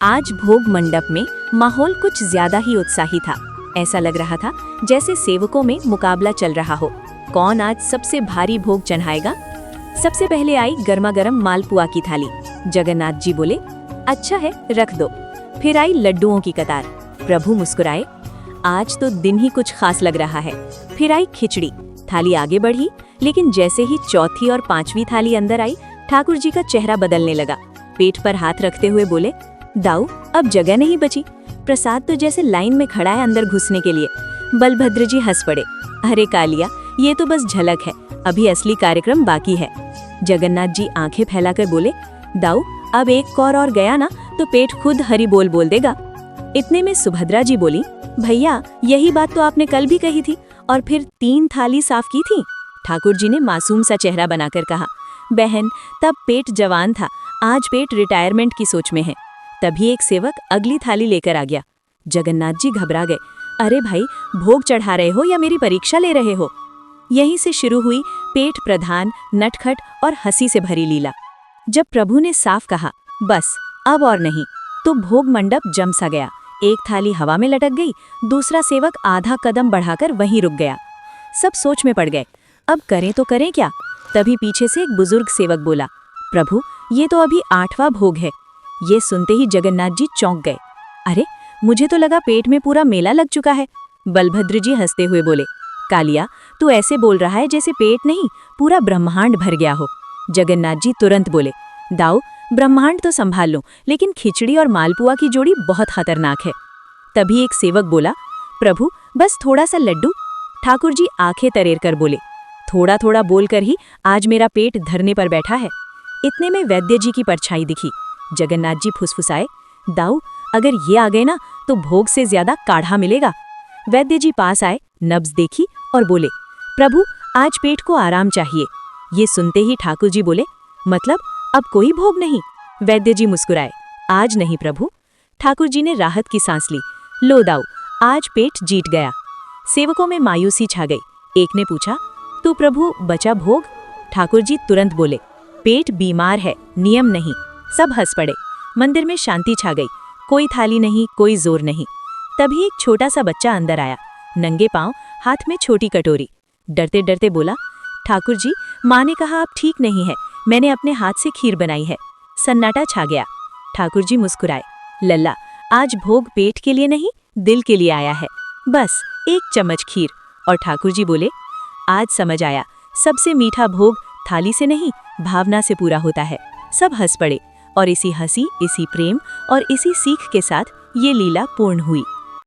आज भोग मंडप में माहौल कुछ ज्यादा ही उत्साही था। ऐसा लग रहा था जैसे सेवकों में मुकाबला चल रहा हो। कौन आज सबसे भारी भोग चढ़ाएगा। सबसे पहले आई गर्मा गर्म मालपुआ की थाली। जगन्नाथ जी बोले, अच्छा है, रख दो। फिर आई लड्डुओं की कतार। प्रभु मुस्कुराए, आज तो दिन ही कुछ खास लग रहा है। फिर आई खिचड़ी। थाली आगे बढ़ी, लेकिन जैसे ही चौथी और पांचवी थाली अंदर आई, ठाकुर जी का चेहरा बदलने लगा। पेट पर हाथ रखते हुए बोले, दाऊ, अब जगह नहीं बची। प्रसाद तो जैसे लाइन में खड़ा है अंदर घुसने के लिए। बलभद्र जी हंस पड़े, अरे कालिया, ये तो बस झलक है, अभी असली कार्यक्रम बाकी है। जगन्नाथ जी आंखें फैलाकर बोले, दाऊ, अब एक कौर और गया ना तो पेट खुद हरि बोल बोल देगा। इतने में सुभद्रा जी बोली, भैया, यही बात तो आपने कल भी कही थी और फिर 3 थाली साफ की थी। ठाकुर जी ने मासूम सा चेहरा बनाकर कहा, बहन, तब पेट जवान था, आज पेट रिटायरमेंट की सोच में है। तभी एक सेवक अगली थाली लेकर आ गया। जगन्नाथ जी घबरा गए, अरे भाई, भोग चढ़ा रहे हो या मेरी परीक्षा ले रहे हो। यहीं से शुरू हुई पेट प्रधान, नटखट और हंसी से भरी लीला। जब प्रभु ने साफ कहा, बस अब और नहीं, तो भोग मंडप जम सा गया। एक थाली हवा में लटक गई, दूसरा सेवक आधा कदम बढ़ाकर वहीं रुक गया। सब सोच में पड़ गए, अब करें तो करें क्या। तभी पीछे से एक बुजुर्ग सेवक बोला, प्रभु, ये तो अभी 8वां भोग है। ये सुनते ही जगन्नाथ जी चौंक गए, अरे, मुझे तो लगा पेट में पूरा मेला लग चुका है। बलभद्र जी हंसते हुए बोले, कालिया, तू ऐसे बोल रहा है जैसे पेट नहीं, पूरा ब्रह्मांड भर गया हो। जगन्नाथ जी तुरंत बोले, दाऊ, ब्रह्मांड तो संभाल लो, लेकिन खिचड़ी और मालपुआ की जोड़ी बहुत खतरनाक है। तभी एक सेवक बोला, प्रभु, बस थोड़ा सा लड्डू। ठाकुर जी आंखें तरेर कर बोले, थोड़ा थोड़ा बोलकर ही आज मेरा पेट धरने पर बैठा है। इतने में वैद्य जी की परछाई दिखी। जगन्नाथ जी फुसफुसाए, दाऊ, अगर ये आ गए ना तो भोग से ज्यादा काढ़ा मिलेगा। वैद्य जी पास आए, नब्ज देखी और बोले, प्रभु, आज पेट को आराम चाहिए। ये सुनते ही ठाकुर जी बोले, मतलब अब कोई भोग नहीं। वैद्य जी मुस्कुराए, आज नहीं प्रभु। ठाकुर जी ने राहत की सांस ली, लो दाऊ, आज पेट जीत गया। सेवकों में मायूसी छा गई। एक ने पूछा, तो प्रभु, बचा भोग। ठाकुर जी तुरंत बोले, पेट बीमार है, नियम नहीं। सब हंस पड़े। मंदिर में शांति छा गई। कोई थाली नहीं, कोई जोर नहीं। तभी एक छोटा सा बच्चा अंदर आया, नंगे पांव, हाथ में छोटी कटोरी। डरते डरते बोला, ठाकुर जी, माँ ने कहा आप ठीक नहीं है, मैंने अपने हाथ से खीर बनाई है। सन्नाटा छा गया। ठाकुर जी मुस्कुराए, लल्ला, आज भोग पेट के लिए नहीं, दिल के लिए आया है। बस एक चम्मच खीर। और ठाकुर जी बोले, आज समझ आया, सबसे मीठा भोग थाली से नहीं, भावना से पूरा होता है। सब हंस पड़े और इसी हंसी, इसी प्रेम और इसी सीख के साथ ये लीला पूर्ण हुई।